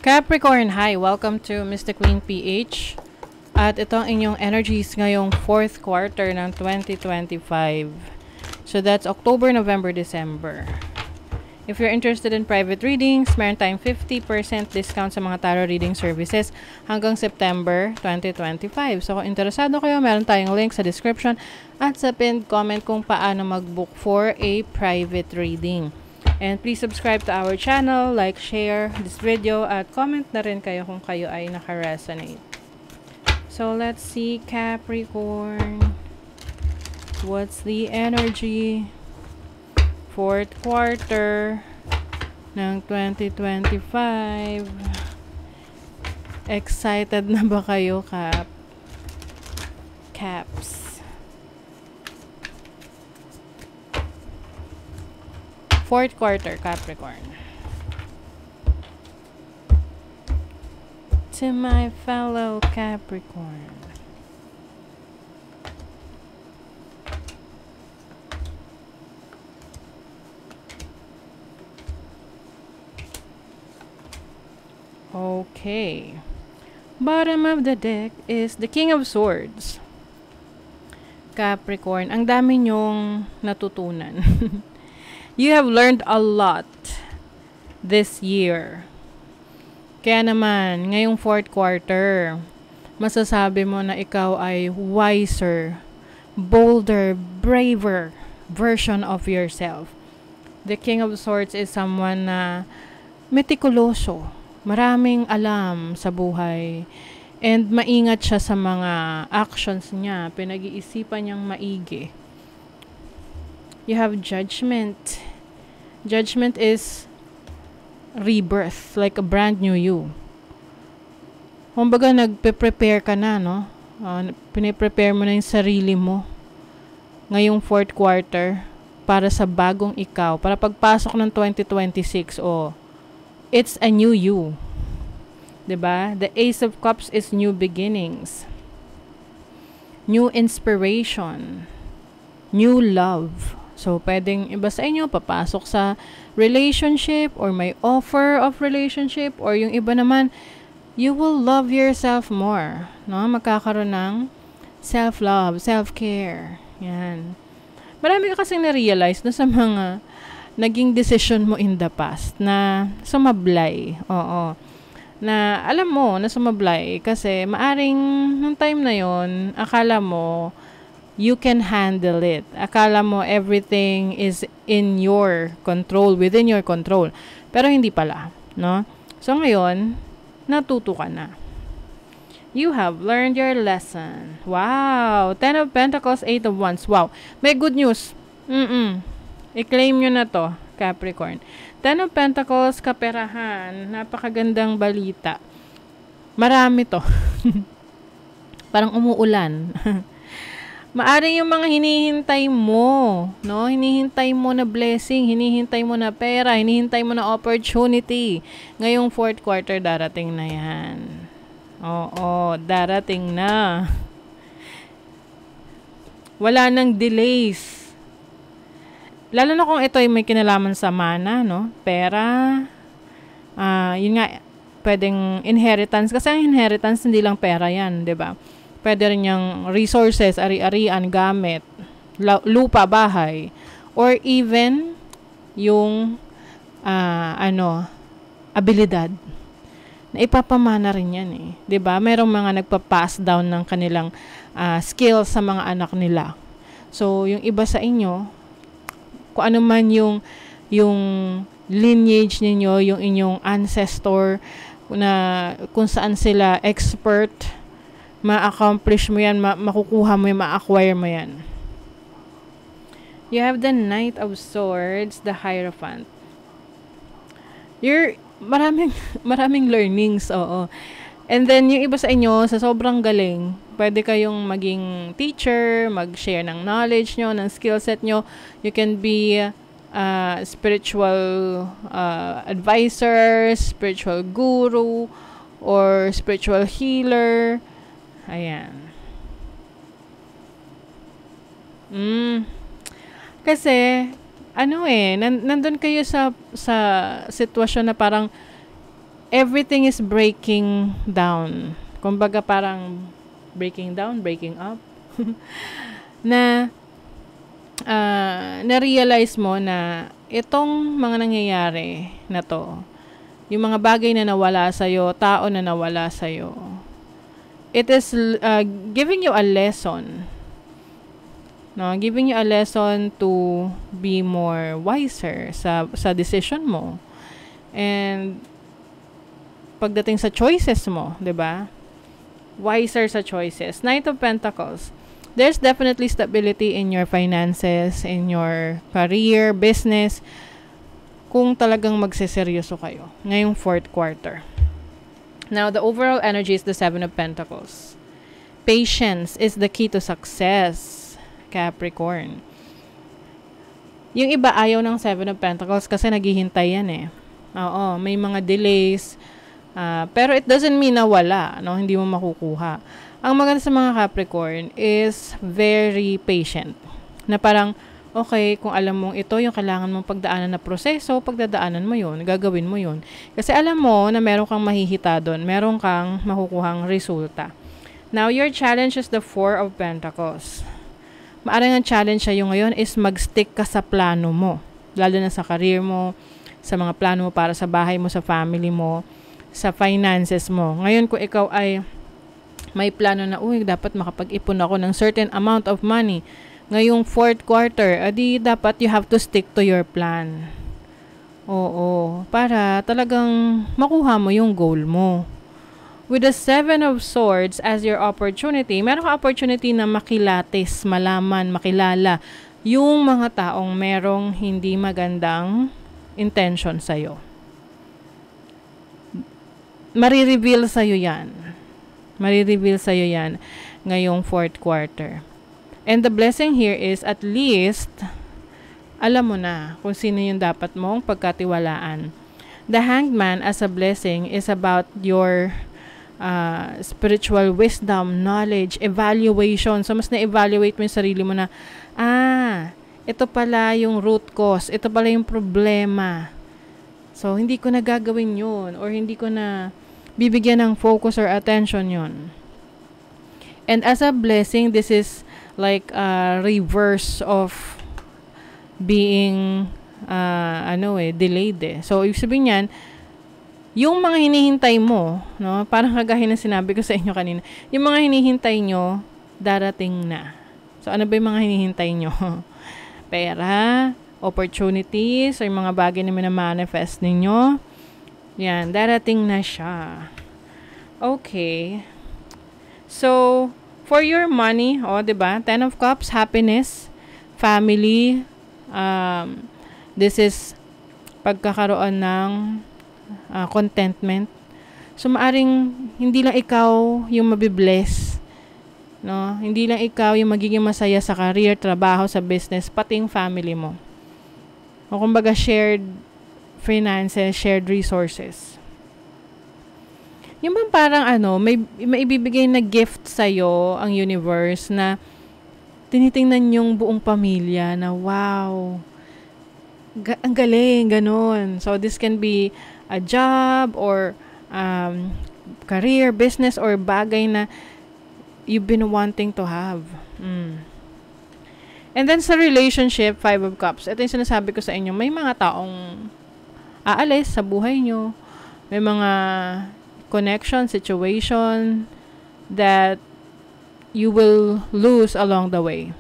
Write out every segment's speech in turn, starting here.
Capricorn, hi! Welcome to Mr. Queen PH. At ito ang inyong energies ngayong fourth quarter ng 2025. So that's October, November, December. If you're interested in private readings, meron tayong 50% discount sa mga tarot reading services hanggang September 2025. So kung interesado kayo, meron tayong link sa description at sa pinned comment kung paano mag-book for a private reading. And please subscribe to our channel, like, share this video, at comment na rin kayo kung kayo ay naka-resonate. So let's see, Capricorn. What's the energy? Fourth quarter ng 2025. Excited na ba kayo, Caps? Fourth quarter, Capricorn. To my fellow Capricorn. Okay. Bottom of the deck is the King of Swords. Capricorn, ang dami nyong natutunan. You have learned a lot this year. Kaya naman, ngayong fourth quarter, masasabi mo na ikaw ay wiser, bolder, braver version of yourself. The King of Swords is someone na meticuloso, maraming alam sa buhay, and maingat siya sa mga actions niya, pinag-iisipan niyang maigi. You have Judgment. Judgment is rebirth, like a brand new you. Kumbaga, nagpe-prepare ka na, no? Piniprepare mo na yung sarili mo ngayong fourth quarter para sa bagong ikaw. Para pagpasok ng 2026, it's a new you. 'Di ba? The Ace of Cups is new beginnings. New inspiration. New love. So, pwedeng iba sa inyo, papasok sa relationship or may offer of relationship, or yung iba naman, you will love yourself more. No? Magkakaroon ng self-love, self-care. Yan. Marami ka kasing na-realize na sa mga naging decision mo in the past na sumablay. Oo. Na alam mo na sumablay kasi maaring nung time na yon, akala mo you can handle it. Akala mo everything is in your control, within your control. Pero hindi pala, no? So ngayon, natuto ka na. You have learned your lesson. Wow! 10 of Pentacles, 8 of Wands. Wow! May good news. I-claim nyo na to, Capricorn. 10 of Pentacles, kaperahan. Napakagandang balita. Marami to. Parang umuulan. Maaring yung mga hinihintay mo, no? Hinihintay mo na blessing, hinihintay mo na pera, hinihintay mo na opportunity. Ngayong fourth quarter, darating na yan. Oo, darating na. Wala nang delays. Lalo na kung ito ay may kinalaman sa mana, no? Pera, yun nga, pwedeng inheritance. Kasi ang inheritance, hindi lang pera yan, di ba? Pwede rin yung resources, ari-arian, gamit, lupa, bahay, or even yung abilidad. Na ipapamana rin yan eh. 'Di ba? Merong mga nagpa-pass down ng kanilang skills sa mga anak nila. So, yung iba sa inyo, kung ano man yung lineage ninyo, yung inyong ancestor, na kung saan sila expert, ma-accomplish mo yan, makukuha mo yan, ma-acquire mo yan. You have the Knight of Swords, the Hierophant. You're maraming learnings, oo. And then, yung iba sa inyo, sa sobrang galing, pwede kayong maging teacher, mag-share ng knowledge nyo, ng skill set nyo. You can be spiritual advisor, spiritual guru, or spiritual healer. Ayan. Kasi, nandun kayo sa sitwasyon na parang everything is breaking down. Kumbaga parang breaking down, breaking up. Na na-realize mo na itong mga nangyayari na to, yung mga bagay na nawala sa'yo, tao na nawala sa'yo, it is giving you a lesson. No, giving you a lesson to be more wiser sa decision mo. And pagdating sa choices mo, 'di ba? Wiser sa choices. Knight of Pentacles. There's definitely stability in your finances, in your career, business, kung talagang magseseryoso kayo ngayong fourth quarter. Now, the overall energy is the Seven of Pentacles. Patience is the key to success, Capricorn. Yung iba ayaw ng Seven of Pentacles kasi naghihintay yan eh. Oo, may mga delays. Pero it doesn't mean na wala, no? Hindi mo makukuha. Ang maganda sa mga Capricorn is very patient. Na parang, okay, kung alam mong ito yung kailangan mong pagdaanan na proseso, pagdadaanan mo yun, gagawin mo yun. Kasi alam mo na meron kang mahihita doon, meron kang makukuhang resulta. Now, your challenge is the Four of Pentacles. Maaaring ang challenge sa'yo ngayon is mag-stick ka sa plano mo. Lalo na sa career mo, sa mga plano mo para sa bahay mo, sa family mo, sa finances mo. Ngayon kung ikaw ay may plano na, dapat makapag-ipon ako ng certain amount of money. Ngayong fourth quarter, adi dapat you have to stick to your plan. Oo, para talagang makuha mo yung goal mo. With the Seven of Swords as your opportunity, meron ka opportunity na makilatis, malaman, makilala yung mga taong merong hindi magandang intention sa'yo. Marireveal sa'yo yan. Marireveal sa'yo yan ngayong fourth quarter. And the blessing here is at least, alam mo na kung sino yung dapat mong pagkatiwalaan. The Hanged Man as a blessing is about your spiritual wisdom, knowledge, evaluation. So, mas na-evaluate mo yung sarili mo na, ito pala yung root cause. Ito pala yung problema. So, hindi ko na gagawin yun or hindi ko na bibigyan ng focus or attention yun. And as a blessing, this is like a reverse of being delayed eh. So, ibig sabihin yan, yung mga hinihintay mo, no, parang kagaya ng sinabi ko sa inyo kanina, yung mga hinihintay nyo, darating na. So, ano ba yung mga hinihintay nyo? Pera, opportunities, or yung mga bagay na manifest ninyo. Yan, darating na siya. Okay. So, for your money, diba? Ten of Cups, happiness, family, this is pagkakaroon ng contentment. So, maaring hindi lang ikaw yung mabibless, no? Hindi lang ikaw yung magiging masaya sa career, trabaho, sa business, pati yung family mo. O kumbaga, shared finances, shared resources. Yung bang parang may ibibigay na gift sa'yo ang universe na tinitingnan yung buong pamilya na wow, ang galing, ganun. So, this can be a job or career, business, or bagay na you've been wanting to have. And then sa relationship, Five of Cups, ito yung sinasabi ko sa inyo, may mga taong aalis sa buhay nyo. May mga connection, situation that you will lose along the way.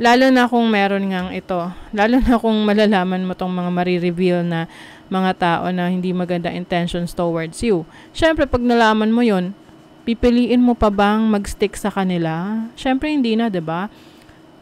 Lalo na kung meron ngang ito. Lalo na kung malalaman mo tong mga marireveal na mga tao na hindi maganda intentions towards you. Siyempre, pag nalaman mo yon, pipiliin mo pa bang mag-stick sa kanila? Siyempre, hindi na, 'di ba?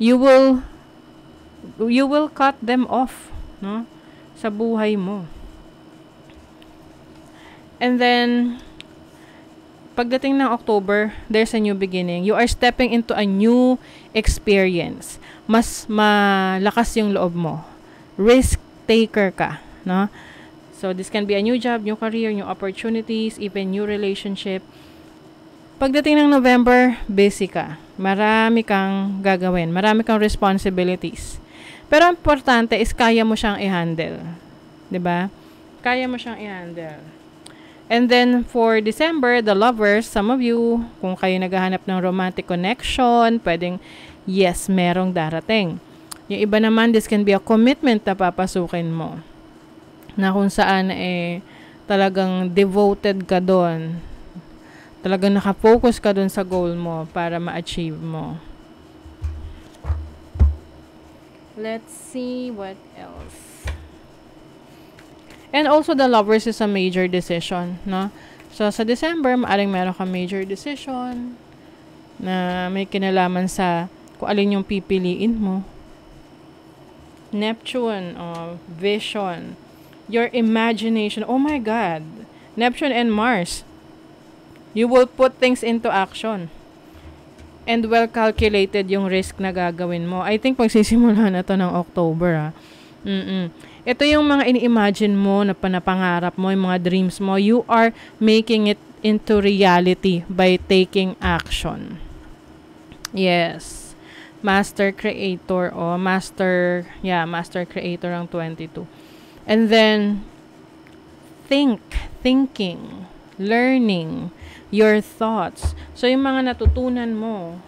You will cut them off, no? Sa buhay mo. And then, pagdating ng October, there's a new beginning. You are stepping into a new experience. Mas malakas yung loob mo. Risk taker ka, no? So, this can be a new job, new career, new opportunities, even new relationship. Pagdating ng November, busy ka. Marami kang gagawin. Marami kang responsibilities. Pero ang importante is kaya mo siyang i-handle. 'Di ba? Kaya mo siyang i-handle. And then, for December, the lovers, some of you, kung kayo naghahanap ng romantic connection, pwedeng, yes, merong darating. Yung iba naman, this can be a commitment na papasukin mo. Na kung saan, talagang devoted ka doon. Talagang nakafocus ka doon sa goal mo para ma-achieve mo. Let's see what else. And also, the lovers is a major decision, no? So, sa December, maaring meron ka major decision na may kinalaman sa kung alin yung pipiliin mo. Neptune, vision, your imagination. Oh my God. Neptune and Mars. You will put things into action. And well calculated yung risk na gagawin mo. I think magsisimula na to ng October, Ito yung mga ini-imagine mo na panapangarap mo, yung mga dreams mo. You are making it into reality by taking action. Yes. Master Creator Master Creator ang 22. And then, thinking, learning, your thoughts. So, yung mga natutunan mo,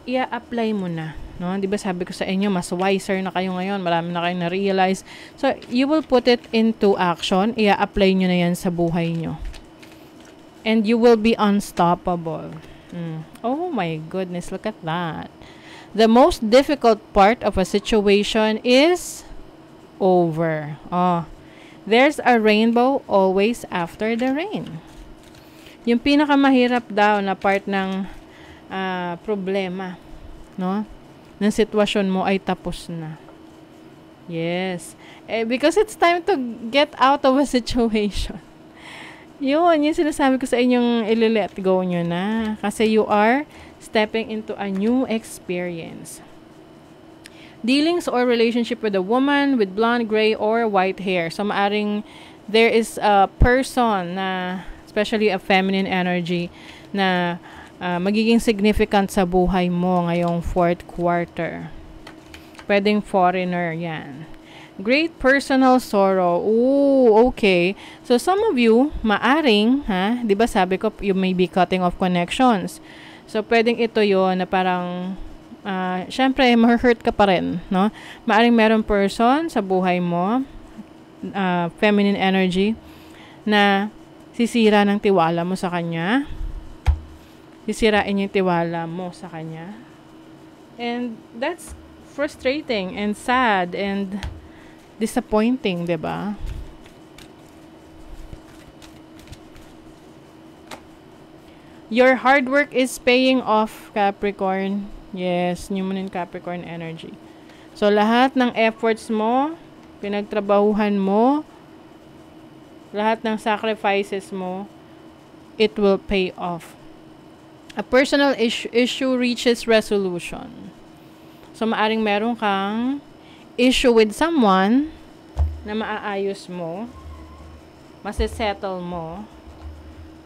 i-apply mo na. No? Di ba sabi ko sa inyo, mas wiser na kayo ngayon. Marami na kayong na-realize. So, you will put it into action. I-apply nyo na yan sa buhay nyo. And you will be unstoppable. Oh my goodness, look at that. The most difficult part of a situation is over. There's a rainbow always after the rain. Yung pinakamahirap daw na part ng problema, no? Ng sitwasyon mo ay tapos na. Yes. Because it's time to get out of a situation. Yun, yung sinasabi ko sa inyong i-let go nyo na. Kasi you are stepping into a new experience. Dealings or relationship with a woman with blonde, gray, or white hair. So, maaring there is a person na, especially a feminine energy, na magiging significant sa buhay mo ngayong fourth quarter. Pwedeng foreigner yan. Great personal sorrow. Ooh, okay. So, some of you, maaring, di ba sabi ko, you may be cutting off connections. So, pwedeng ito yon na parang, syempre, ma-hurt ka pa rin, no? Maaring meron person sa buhay mo, feminine energy, na sisira ng tiwala mo sa kanya. Sisirain yung tiwala mo sa kanya. And that's frustrating and sad and disappointing, diba? Your hard work is paying off, Capricorn. Yes, new moon in Capricorn energy. So, lahat ng efforts mo, pinagtrabahuhan mo, lahat ng sacrifices mo, it will pay off. A personal issue reaches resolution. So, maaring meron kang issue with someone na maaayos mo, masisettle mo.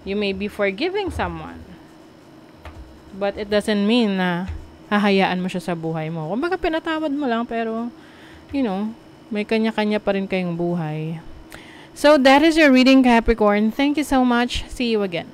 You may be forgiving someone. But it doesn't mean na hahayaan mo siya sa buhay mo. Kumbaga, pinatawad mo lang, pero, may kanya-kanya pa rin kayong buhay. So, that is your reading, Capricorn. Thank you so much. See you again.